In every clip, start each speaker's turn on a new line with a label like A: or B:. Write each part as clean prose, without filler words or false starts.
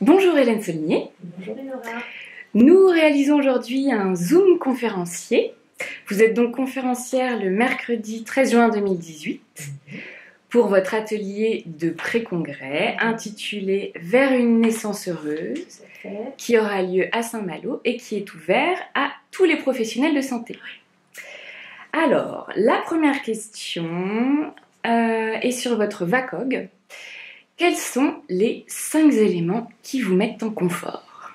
A: Bonjour Hélène Saulnier.
B: Bonjour Laura.
A: Nous réalisons aujourd'hui un Zoom conférencier. Vous êtes donc conférencière le mercredi 13 juin 2018 pour votre atelier de pré-congrès intitulé Vers une naissance heureuse qui aura lieu à Saint-Malo et qui est ouvert à tous les professionnels de santé. Alors, la première question est sur votre VACOG. Quels sont les 5 éléments qui vous mettent en confort?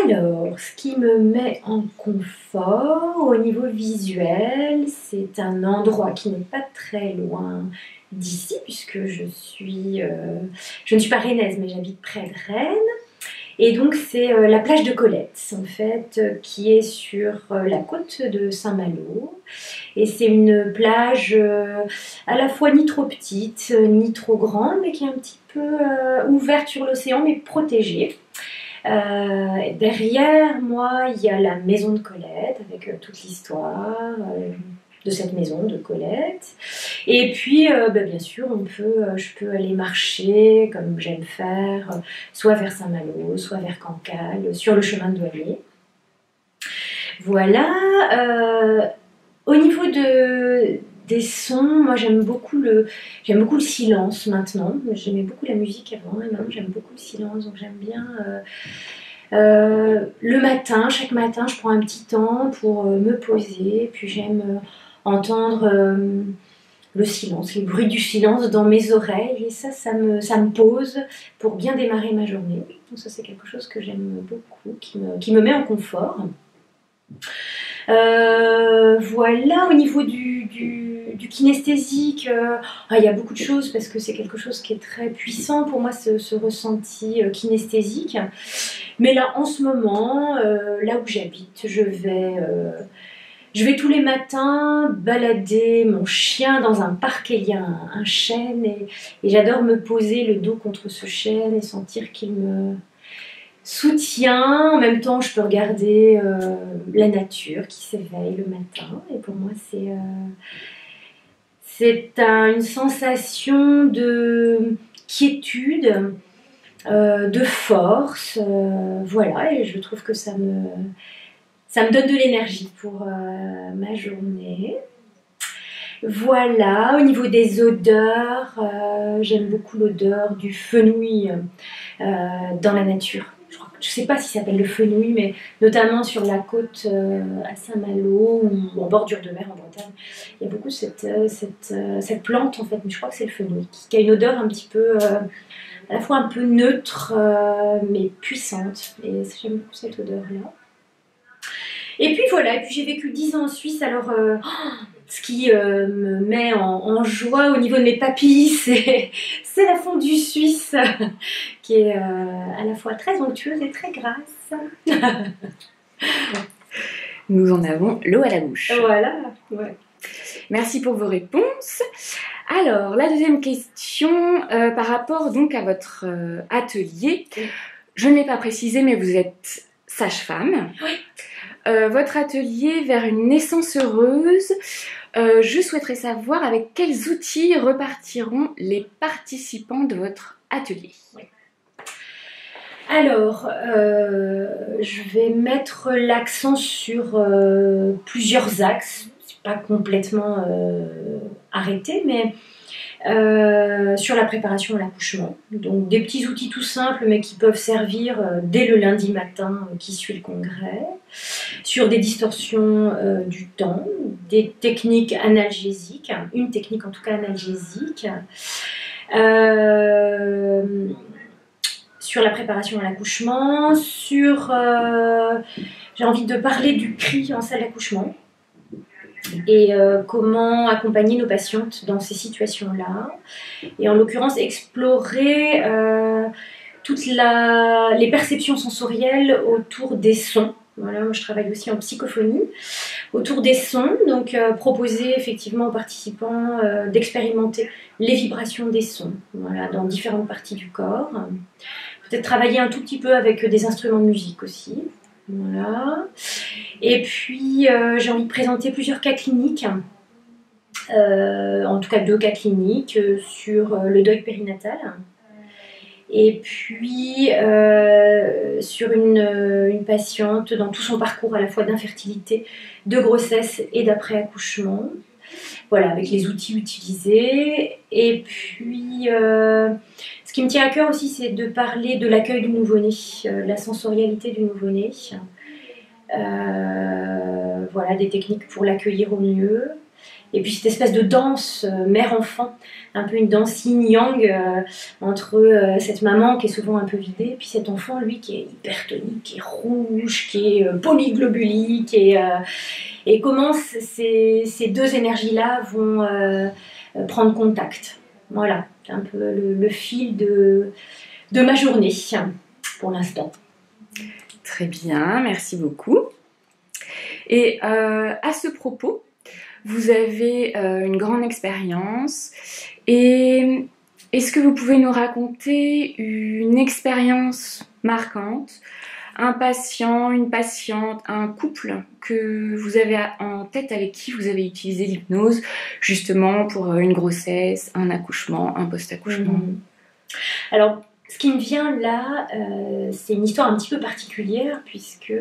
B: Alors, ce qui me met en confort au niveau visuel, c'est un endroit qui n'est pas très loin d'ici, puisque je ne suis pas rennaise, mais j'habite près de Rennes. Et donc, c'est la plage de Colette, en fait, qui est sur la côte de Saint-Malo. Et c'est une plage à la fois ni trop petite, ni trop grande, mais qui est un petit peu ouverte sur l'océan, mais protégée. Derrière moi, il y a la maison de Colette, avec toute l'histoire de cette maison de Colette. Et puis, bien sûr, je peux aller marcher, comme j'aime faire, soit vers Saint-Malo, soit vers Cancale, sur le chemin de Douanier. Voilà. Au niveau des sons, moi j'aime beaucoup le silence maintenant. J'aimais beaucoup la musique avant et maintenant j'aime beaucoup le silence. Donc j'aime bien le matin, chaque matin je prends un petit temps pour me poser. Puis j'aime entendre le silence, les bruits du silence dans mes oreilles. Et ça me pose pour bien démarrer ma journée. Donc ça c'est quelque chose que j'aime beaucoup, qui me met en confort. Voilà, au niveau du kinesthésique, il y a beaucoup de choses parce que c'est quelque chose qui est très puissant pour moi, ce ressenti kinesthésique. Mais là, en ce moment, là où j'habite, je vais tous les matins balader mon chien dans un parc et il y a un chêne et j'adore me poser le dos contre ce chêne et sentir qu'il me soutient. En même temps, je peux regarder la nature qui s'éveille le matin. Et pour moi, c'est une sensation de quiétude, de force. Voilà, et je trouve que ça me donne de l'énergie pour ma journée. Voilà, au niveau des odeurs, j'aime beaucoup l'odeur du fenouil dans la nature. Je ne sais pas si ça s'appelle le fenouil, mais notamment sur la côte à Saint-Malo ou en bordure de mer en Bretagne, il y a beaucoup cette plante en fait, mais je crois que c'est le fenouil, qui a une odeur un petit peu, à la fois un peu neutre, mais puissante. Et j'aime beaucoup cette odeur-là. Et puis voilà, et puis j'ai vécu 10 ans en Suisse, alors ce qui me met en joie au niveau de mes papilles, c'est la fondue suisse qui est à la fois très onctueuse et très grasse.
A: Nous en avons l'eau à la bouche.
B: Voilà, ouais.
A: Merci pour vos réponses. Alors, la deuxième question, par rapport donc à votre atelier. Je ne l'ai pas précisé, mais vous êtes sage-femme.
B: Oui.
A: Votre atelier vers une naissance heureuse, je souhaiterais savoir avec quels outils repartiront les participants de votre atelier.
B: Oui. Alors, je vais mettre l'accent sur plusieurs axes. C'est pas complètement arrêté, mais sur la préparation à l'accouchement. Donc des petits outils tout simples mais qui peuvent servir dès le lundi matin qui suit le congrès, sur des distorsions du temps, des techniques analgésiques, une technique en tout cas analgésique, sur la préparation à l'accouchement, j'ai envie de parler du cri en salle d'accouchement et comment accompagner nos patientes dans ces situations-là. Et en l'occurrence, explorer toutes les perceptions sensorielles autour des sons. Voilà, moi je travaille aussi en psychophonie, autour des sons, donc proposer effectivement aux participants d'expérimenter les vibrations des sons, voilà, dans différentes parties du corps. Peut-être travailler un tout petit peu avec des instruments de musique aussi. Voilà. Et puis j'ai envie de présenter plusieurs cas cliniques, en tout cas 2 cas cliniques sur le deuil périnatal Et puis sur une patiente dans tout son parcours à la fois d'infertilité, de grossesse et d'après-accouchement. Voilà, avec les outils utilisés. Et puis, ce qui me tient à cœur aussi, c'est de parler de l'accueil du nouveau-né, la sensorialité du nouveau-né. Voilà, des techniques pour l'accueillir au mieux. Et puis cette espèce de danse mère-enfant, un peu une danse yin-yang entre cette maman qui est souvent un peu vidée, et puis cet enfant, lui, qui est hypertonique, qui est rouge, qui est polyglobulique, et comment ces deux énergies-là vont prendre contact. Voilà, c'est un peu le fil de ma journée, pour l'instant.
A: Très bien, merci beaucoup. Et à ce propos, vous avez une grande expérience et est-ce que vous pouvez nous raconter une expérience marquante, un patient, une patiente, un couple que vous avez en tête avec qui vous avez utilisé l'hypnose justement pour une grossesse, un accouchement, un post-accouchement?
B: Alors, ce qui me vient là, c'est une histoire un petit peu particulière puisque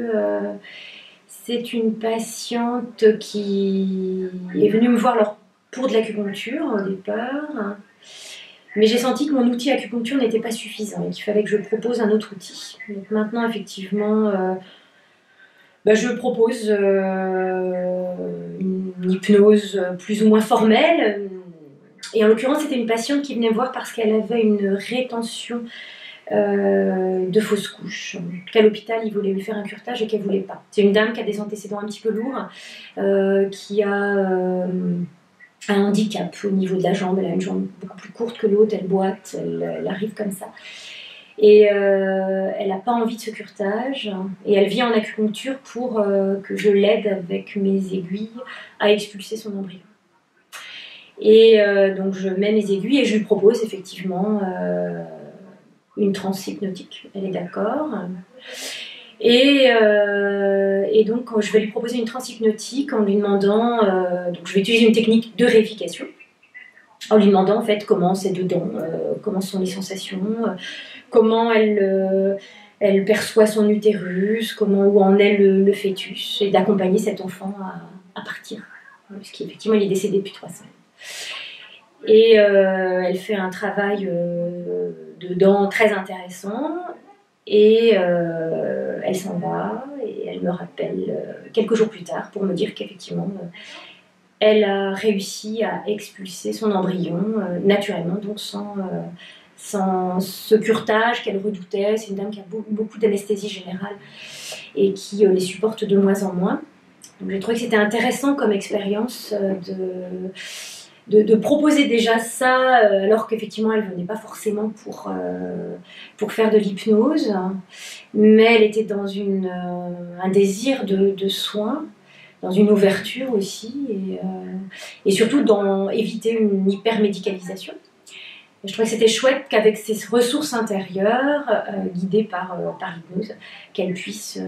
B: c'est une patiente qui est venue me voir pour de l'acupuncture au départ, mais j'ai senti que mon outil acupuncture n'était pas suffisant et qu'il fallait que je propose un autre outil. Donc maintenant, effectivement, je propose une hypnose plus ou moins formelle. Et en l'occurrence, c'était une patiente qui venait me voir parce qu'elle avait une rétention de fausses couches. Qu'à l'hôpital, ils voulaient lui faire un curetage et qu'elle ne voulait pas. C'est une dame qui a des antécédents un petit peu lourds, qui a un handicap au niveau de la jambe. Elle a une jambe beaucoup plus courte que l'autre, elle boite, elle arrive comme ça. Et elle n'a pas envie de ce curetage. Et elle vient en acupuncture pour que je l'aide avec mes aiguilles à expulser son embryon. Et donc je mets mes aiguilles et je lui propose effectivement une transe hypnotique. Elle est d'accord. Et donc je vais lui proposer une transe hypnotique en lui demandant, donc je vais utiliser une technique de réification, en lui demandant en fait comment c'est dedans, comment sont les sensations, comment elle perçoit son utérus, où en est le fœtus, et d'accompagner cet enfant à partir, parce qu'effectivement il est décédé depuis 3 semaines. Et elle fait un travail dedans très intéressant, et elle s'en va, et elle me rappelle quelques jours plus tard pour me dire qu'effectivement elle a réussi à expulser son embryon naturellement, donc sans ce curetage qu'elle redoutait. C'est une dame qui a beaucoup d'anesthésie générale et qui les supporte de moins en moins. Donc j'ai trouvé que c'était intéressant comme expérience de proposer déjà ça, alors qu'effectivement elle ne venait pas forcément pour faire de l'hypnose, mais elle était dans un désir de soins, dans une ouverture aussi, et surtout dans éviter une hypermédicalisation. Et je trouvais que c'était chouette qu'avec ses ressources intérieures, guidées par l'hypnose, qu'elle puisse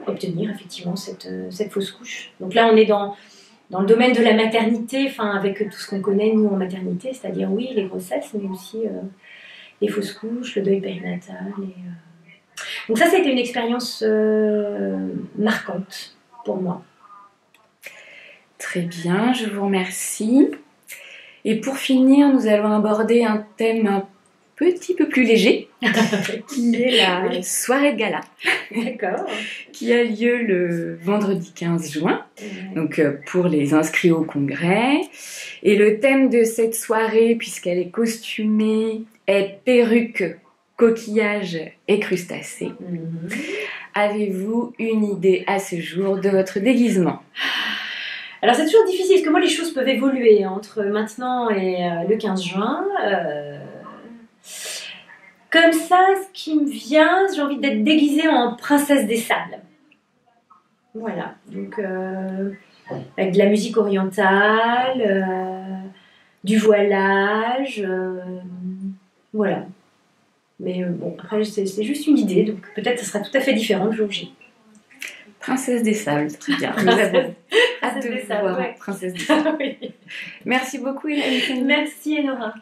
B: obtenir effectivement cette fausse couche. Donc là on est dans le domaine de la maternité, avec tout ce qu'on connaît nous en maternité, c'est-à-dire oui les grossesses, mais aussi les fausses couches, le deuil périnatal. Donc ça c'était une expérience marquante pour moi.
A: Très bien, je vous remercie. Et pour finir, nous allons aborder un thème un petit peu plus léger, qui est la soirée de gala.
B: D'accord.
A: Qui a lieu le vendredi 15 juin, donc pour les inscrits au congrès. Et le thème de cette soirée, puisqu'elle est costumée, est perruque, coquillage et crustacés. Avez-vous une idée à ce jour de votre déguisement ?
B: Alors c'est toujours difficile, parce que moi les choses peuvent évoluer entre maintenant et le 15 juin. Comme ça, ce qui me vient, j'ai envie d'être déguisée en princesse des sables. Voilà, donc avec de la musique orientale, du voilage, voilà. Mais bon, après c'est juste une idée, donc peut-être que ce sera tout à fait différent le jour J.
A: Princesse des sables, très bien. Nous avons hâte de vous voir, Princesse des sables.
B: Oui.
A: Merci beaucoup, Hélène.
B: Merci, Enora.